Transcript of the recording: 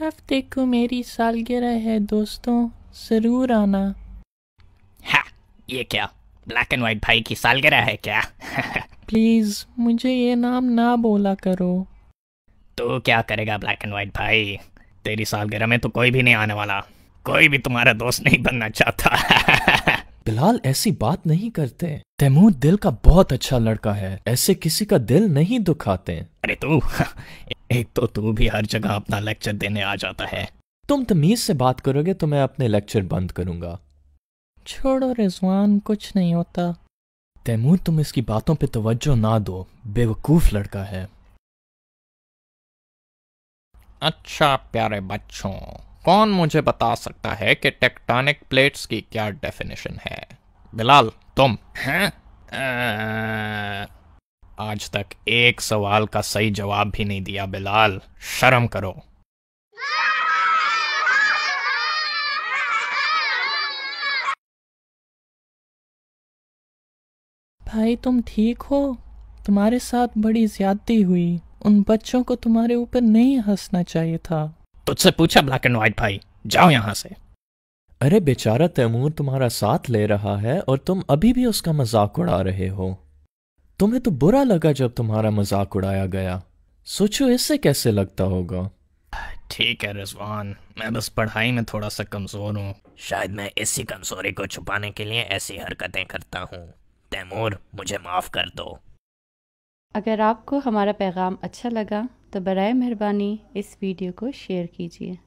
हफ्ते को मेरी सालगिरह है दोस्तों, जरूर आना। हाँ, ये क्या ब्लैक एंड व्हाइट भाई की सालगिरह है क्या? प्लीज मुझे ये नाम ना बोला करो। तो क्या करेगा ब्लैक एंड व्हाइट भाई? तेरी सालगिरह में तो कोई भी नहीं आने वाला, कोई भी तुम्हारा दोस्त नहीं बनना चाहता। बिलाल ऐसी बात नहीं करते। तैमूर दिल का बहुत अच्छा लड़का है, ऐसे किसी का दिल नहीं दुखाते। अरे तू एक तो तू भी हर जगह अपना लेक्चर देने आ जाता है। तुम तमीज से बात करोगे तो मैं अपने लेक्चर बंद करूंगा। छोड़ो रिजवान, कुछ नहीं होता। तैमूर तुम इसकी बातों पे तवज्जो ना दो, बेवकूफ लड़का है। अच्छा प्यारे बच्चों, कौन मुझे बता सकता है कि टेक्टोनिक प्लेट्स की क्या डेफिनेशन है? बिलाल तुम हैं? आज तक एक सवाल का सही जवाब भी नहीं दिया बिलाल, शर्म करो। भाई तुम ठीक हो? तुम्हारे साथ बड़ी ज्यादती हुई। उन बच्चों को तुम्हारे ऊपर नहीं हंसना चाहिए था। तुझसे पूछा ब्लैक एंड व्हाइट भाई, जाओ यहां से। अरे बेचारा तैमूर तुम्हारा साथ ले रहा है और तुम अभी भी उसका मजाक उड़ा रहे हो। तुम्हें तो बुरा लगा जब तुम्हारा मजाक उड़ाया गया। सोचो इससे कैसे लगता होगा। ठीक है रिजवान, मैं बस पढ़ाई में थोड़ा सा कमजोर हूँ, शायद मैं इसी कमजोरी को छुपाने के लिए ऐसी हरकतें करता हूँ। तैमूर मुझे माफ कर दो। अगर आपको हमारा पैगाम अच्छा लगा तो बराए मेहरबानी इस वीडियो को शेयर कीजिए।